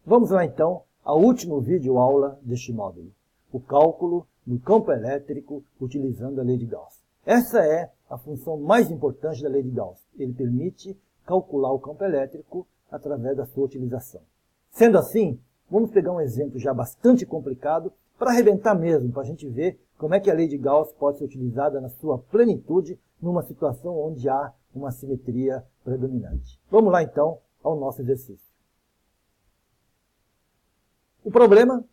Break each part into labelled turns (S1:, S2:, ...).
S1: Vamos lá então ao último vídeo aula deste módulo, o cálculo do campo elétrico utilizando a lei de Gauss. Essa é a função mais importante da lei de Gauss. Ele permite calcular o campo elétrico através da sua utilização. Sendo assim, vamos pegar um exemplo já bastante complicado para arrebentar mesmo, para a gente ver como é que a lei de Gauss pode ser utilizada na sua plenitude numa situação onde há uma simetria predominante. Vamos lá então ao nosso exercício. O problema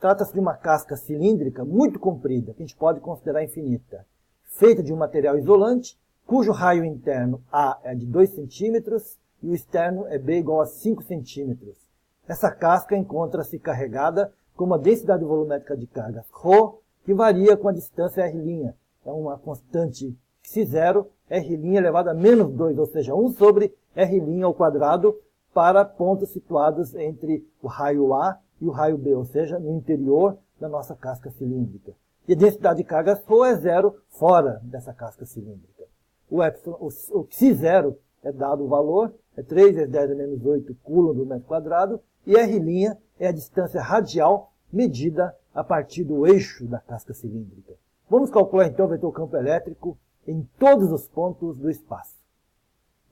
S1: trata-se de uma casca cilíndrica muito comprida, que a gente pode considerar infinita, feita de um material isolante, cujo raio interno A é de 2 centímetros e o externo é B igual a 5 centímetros. Essa casca encontra-se carregada com uma densidade volumétrica de cargas ρ, que varia com a distância R'. É uma constante φ0, R' elevado a menos 2, ou seja, 1 sobre R' ao quadrado, para pontos situados entre o raio A e o raio B, ou seja, no interior da nossa casca cilíndrica. E a densidade de cargas ρ é zero fora dessa casca cilíndrica. O φ0 é dado o valor, é 3 vezes 10 a menos 8 coulomb por metro quadrado, e R' é a distância radial medida a partir do eixo da casca cilíndrica. Vamos calcular então o vetor campo elétrico em todos os pontos do espaço.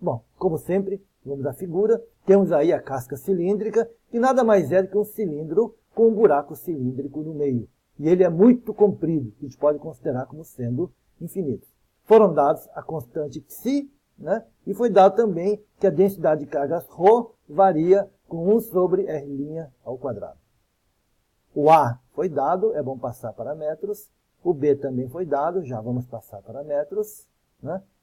S1: Bom, como sempre, vamos à figura, temos aí a casca cilíndrica, que nada mais é do que um cilindro com um buraco cilíndrico no meio. E ele é muito comprido, que a gente pode considerar como sendo infinito. Foram dados a constante φ, e foi dado também que a densidade de cargas ρ varia com 1 sobre R' ao quadrado. O A foi dado, é bom passar para metros. O B também foi dado, já vamos passar para metros.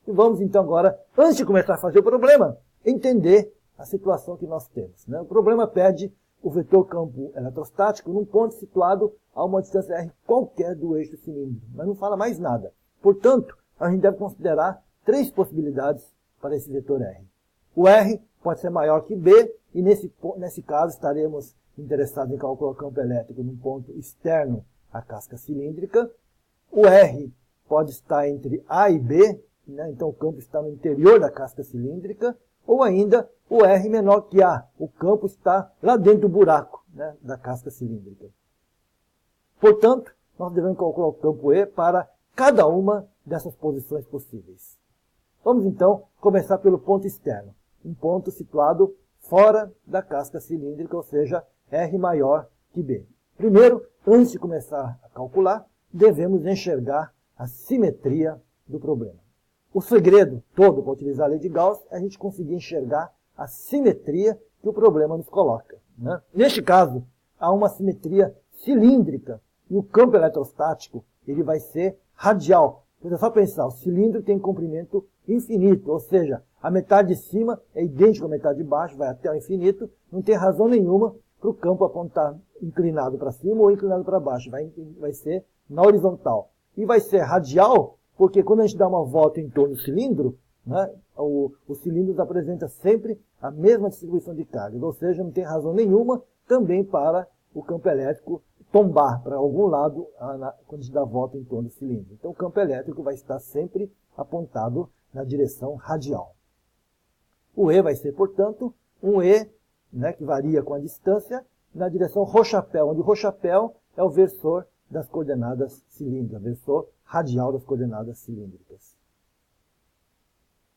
S1: E vamos então agora, antes de começar a fazer o problema, entender a situação que nós temos. O problema pede o vetor campo eletrostático num ponto situado a uma distância R qualquer do eixo cilíndrico, mas não fala mais nada. Portanto, a gente deve considerar 3 possibilidades para esse vetor R. O R pode ser maior que B, e nesse caso estaremos interessados em calcular o campo elétrico num ponto externo à casca cilíndrica. O R pode estar entre A e B, então o campo está no interior da casca cilíndrica, ou ainda o R menor que A, o campo está lá dentro do buraco da casca cilíndrica. Portanto, nós devemos calcular o campo E para cada uma dessas posições possíveis. Vamos então começar pelo ponto externo, um ponto situado fora da casca cilíndrica, ou seja, R maior que B. Primeiro, antes de começar a calcular, devemos enxergar a simetria do problema. O segredo todo para utilizar a lei de Gauss é a gente conseguir enxergar a simetria que o problema nos coloca. Neste caso, há uma simetria cilíndrica e o campo eletrostático ele vai ser radial. É só pensar, o cilindro tem comprimento infinito, ou seja, a metade de cima é idêntica à metade de baixo, vai até o infinito, não tem razão nenhuma para o campo apontar inclinado para cima ou inclinado para baixo, vai ser na horizontal. E vai ser radial, porque quando a gente dá uma volta em torno do cilindro, o cilindro apresenta sempre a mesma distribuição de cargas, ou seja, não tem razão nenhuma também para o campo elétrico tombar para algum lado quando a gente dá a volta em torno do cilindro. Então o campo elétrico vai estar sempre apontado na direção radial. O E vai ser, portanto, um E que varia com a distância na direção ρ-chapéu, onde o ρ-chapéu é o versor das coordenadas cilíndricas, versor radial das coordenadas cilíndricas.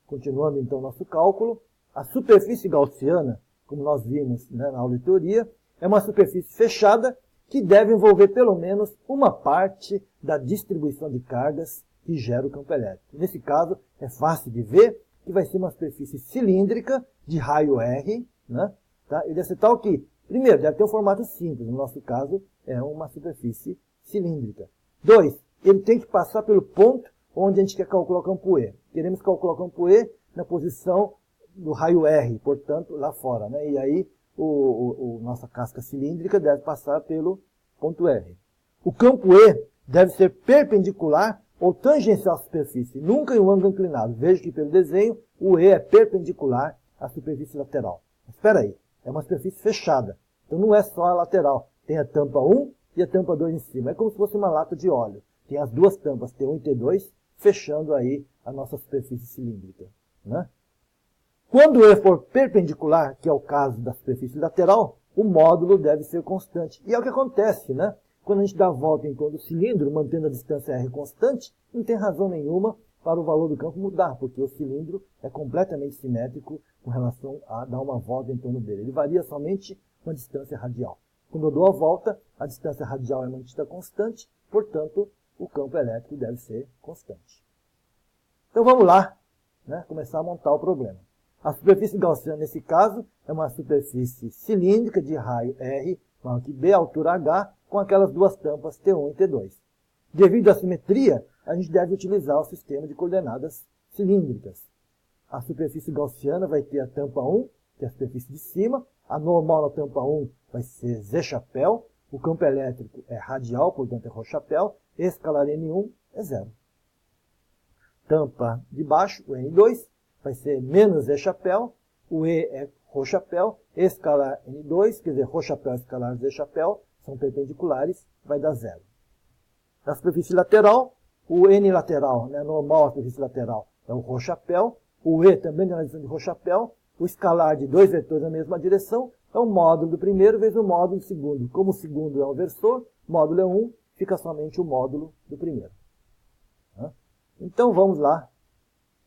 S1: Continuando então o nosso cálculo, a superfície gaussiana, como nós vimos na aula de teoria, é uma superfície fechada que deve envolver pelo menos uma parte da distribuição de cargas que gera o campo elétrico. Nesse caso, é fácil de ver que vai ser uma superfície cilíndrica de raio R. Ele deve ser tal que, primeiro, deve ter um formato simples. No nosso caso, é uma superfície cilíndrica. 2, ele tem que passar pelo ponto onde a gente quer calcular o campo E. Queremos calcular o campo E na posição do raio R, portanto, lá fora. E aí, nossa casca cilíndrica deve passar pelo ponto R. O campo E deve ser perpendicular ou tangencial à superfície, nunca em um ângulo inclinado. Veja que pelo desenho, o E é perpendicular à superfície lateral. Mas espera aí, é uma superfície fechada, então não é só a lateral. Tem a tampa 1 e a tampa 2 em cima. É como se fosse uma lata de óleo. Tem as duas tampas, T1 e T2, fechando aí a nossa superfície cilíndrica. Quando o E for perpendicular, que é o caso da superfície lateral, o módulo deve ser constante. E é o que acontece, né? Quando a gente dá a volta em torno do cilindro, mantendo a distância R constante, não tem razão nenhuma para o valor do campo mudar, porque o cilindro é completamente simétrico com relação a dar uma volta em torno dele. Ele varia somente com a distância radial. Quando eu dou a volta, a distância radial é mantida constante, portanto, o campo elétrico deve ser constante. Então vamos lá, né, começar a montar o problema. A superfície gaussiana, nesse caso, é uma superfície cilíndrica de raio R maior que B, altura H, com aquelas duas tampas T1 e T2. Devido à simetria, a gente deve utilizar o sistema de coordenadas cilíndricas. A superfície gaussiana vai ter a tampa 1, que é a superfície de cima. A normal na tampa 1 vai ser Z chapéu. O campo elétrico é radial, portanto é ρ chapéu. Escalar N1 é 0. Tampa de baixo, o N2, vai ser menos Z chapéu. O E é ρ chapéu. Escalar N2, quer dizer, ρ chapéu escalar Z chapéu, são perpendiculares, vai dar 0. Na superfície lateral, o N lateral, né, normal a superfície lateral, é o ρ chapéu. O E também na direção de ρ chapéu. O escalar de dois vetores na mesma direção é o módulo do primeiro vezes o módulo do segundo. Como o segundo é um versor, módulo é 1, fica somente o módulo do primeiro. Então vamos lá,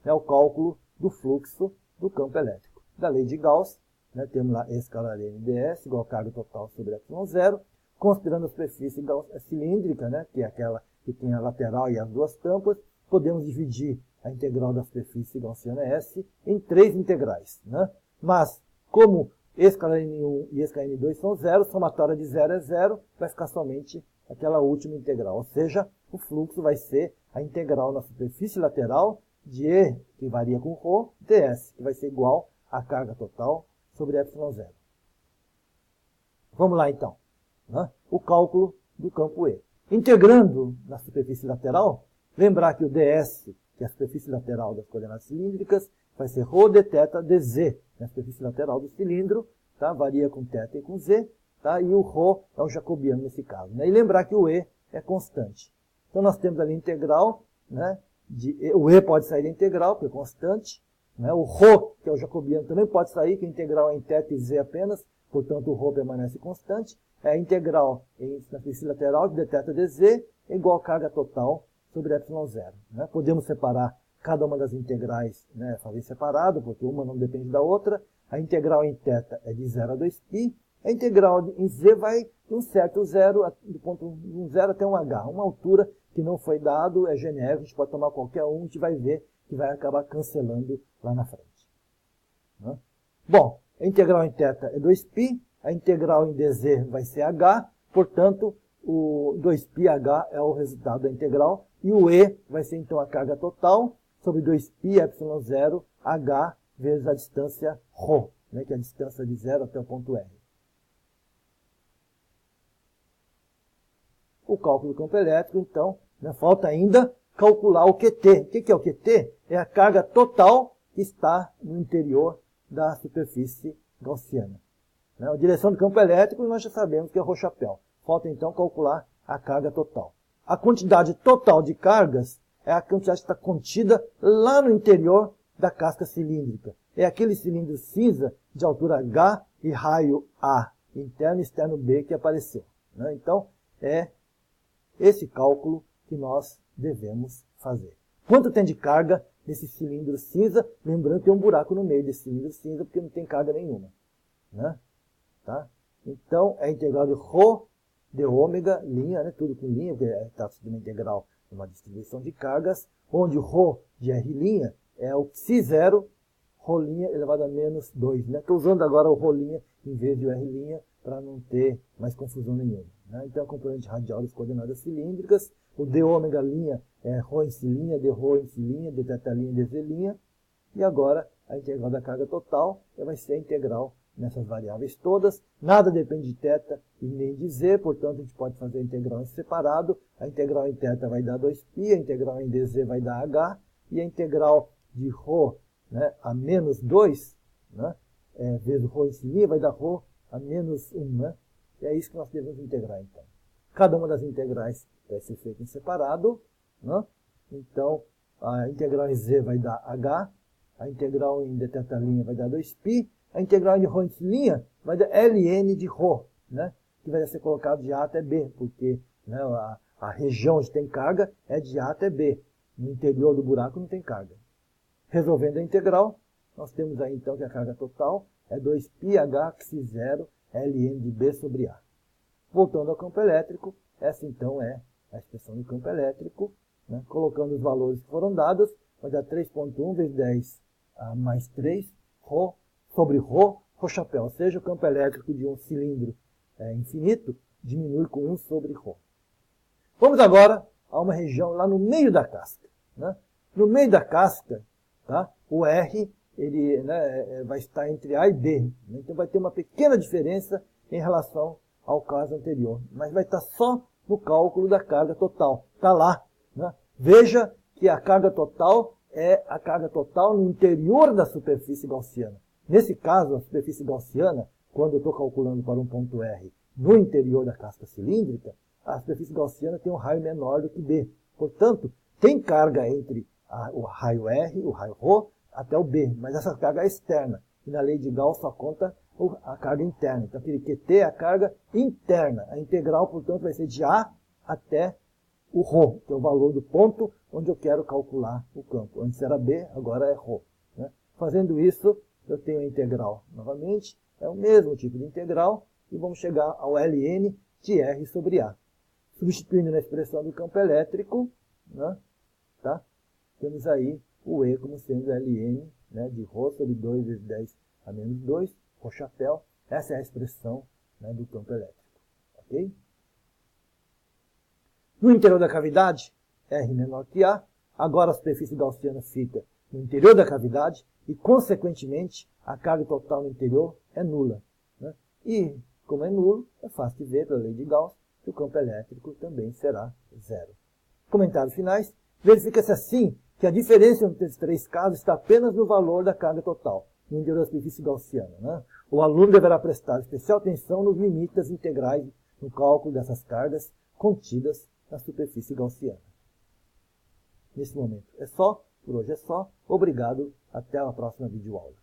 S1: né, o cálculo do fluxo do campo elétrico. Da lei de Gauss, né, temos lá E escalar N ds igual a carga total sobre ε0, considerando a superfície cilíndrica, né, que é aquela que tem a lateral e as duas tampas, podemos dividir a integral da superfície gaussiana S em 3 integrais. Né? Mas, como E escalar N1 e E escalar N2 são 0, somatória de 0 é 0, vai ficar somente aquela última integral. Ou seja, o fluxo vai ser a integral na superfície lateral de E, que varia com ρ, ds, que vai ser igual à carga total sobre ε0. Vamos lá, então. Né? O cálculo do campo E. Integrando na superfície lateral, lembrar que o ds, que é a superfície lateral das coordenadas cilíndricas, vai ser ρ d θ dz, na superfície lateral do cilindro, tá? Varia com θ e com z, tá? E o ρ é o jacobiano nesse caso. Né? E lembrar que o E é constante. Então nós temos ali a integral, né? O E pode sair da integral, porque é constante. Né? O ρ, que é o jacobiano, também pode sair, que a integral é em θ e z apenas, portanto o ρ permanece constante. É a integral na superfície lateral de dθ dz é igual a carga total sobre ε0. Né? Podemos separar cada uma das integrais, né, fazer separado, porque uma não depende da outra. A integral em θ é de 0 a 2π. A integral em z vai de um certo zero, do ponto 0 até um h. Uma altura que não foi dado, é genérico, a gente pode tomar qualquer um, a gente vai ver que vai acabar cancelando lá na frente. Né? Bom, a integral em θ é 2π, a integral em dz vai ser h, portanto, o 2πh é o resultado da integral, e o E vai ser então a carga total sobre 2π ε0 h vezes a distância ρ, né, que é a distância de 0 até o ponto R. O cálculo do campo elétrico, então, né, falta ainda calcular o QT. O que é o QT? É a carga total que está no interior da superfície gaussiana. Né, a direção do campo elétrico nós já sabemos que é ρ chapéu. Falta então calcular a carga total. A quantidade total de cargas é a quantidade que está contida lá no interior da casca cilíndrica. É aquele cilindro cinza de altura H e raio A, interno e externo B, que apareceu. Né? Então, é esse cálculo que nós devemos fazer. Quanto tem de carga nesse cilindro cinza? Lembrando que tem um buraco no meio desse cilindro cinza, porque não tem carga nenhuma. Né? Tá? Então, é a integral de ρ de ômega, linha, né? Tudo com linha, porque trata-se de uma integral de uma distribuição de cargas, onde o ρ de R' é o ψ0, ρ' elevado a menos 2. Estou usando agora o ρ' em vez de o R' para não ter mais confusão nenhuma. Né? Então, a componente radial das coordenadas cilíndricas, o d ômega' é ρ em cilinha, dρ em cilinha, dθ' dz', e agora a integral da carga total vai ser a integral nessas variáveis todas. Nada depende de θ e nem de z, portanto a gente pode fazer a integral em separado. A integral em θ vai dar 2π, a integral em dz vai dar h, e a integral de ρ, né, a menos 2, né, vezes ρ em cilinha, vai dar ρ a menos 1. Né? E é isso que nós devemos integrar, então. Cada uma das integrais vai ser feita em separado. Né? Então, a integral em z vai dar h, a integral em dθ' vai dar 2π, A integral de ρ em linha vai dar ln de ρ, né? Que vai ser colocado de A até B, porque, né, a região onde tem carga é de A até B. No interior do buraco não tem carga. Resolvendo a integral, nós temos aí então que a carga total é 2πh0 ln de B sobre A. Voltando ao campo elétrico, essa então é a expressão do campo elétrico, né? Colocando os valores que foram dados, vai dar 3.1 vezes 10 mais 3, ρ sobre ρ chapéu, ou seja, o campo elétrico de um cilindro infinito diminui com 1 sobre ρ. Vamos agora a uma região lá no meio da casca, né? No meio da casca, tá? O R ele, né, vai estar entre A e B, né? Então vai ter uma pequena diferença em relação ao caso anterior, mas vai estar só no cálculo da carga total. Está lá, né? Veja que a carga total é a carga total no interior da superfície gaussiana. Nesse caso, a superfície gaussiana, quando eu estou calculando para um ponto R no interior da casca cilíndrica, a superfície gaussiana tem um raio menor do que B. Portanto, tem carga entre o raio R, o raio ρ, até o B, mas essa carga é externa. E na lei de Gauss só conta a carga interna. Então, aquele QT é a carga interna. A integral, portanto, vai ser de A até o ρ, que é o valor do ponto onde eu quero calcular o campo. Antes era B, agora é ρ, né? Fazendo isso, eu tenho a integral novamente, é o mesmo tipo de integral, e vamos chegar ao ln de R sobre A. Substituindo na expressão do campo elétrico, né, tá? Temos aí o E como sendo ln, né, de ρ sobre 2 vezes 10 a menos 2, ρ chapéu. Essa é a expressão, né, do campo elétrico. Ok? No interior da cavidade, R menor que A, agora a superfície gaussiana fica no interior da cavidade e, consequentemente, a carga total no interior é nula, né? E, como é nulo, é fácil de ver pela lei de Gauss que o campo elétrico também será zero. Comentários finais. Verifica-se assim que a diferença entre esses três casos está apenas no valor da carga total, no interior da superfície gaussiana, né? O aluno deverá prestar especial atenção nos limites das integrais no cálculo dessas cargas contidas na superfície gaussiana. Nesse momento é só, por hoje é só. Obrigado, até a próxima videoaula.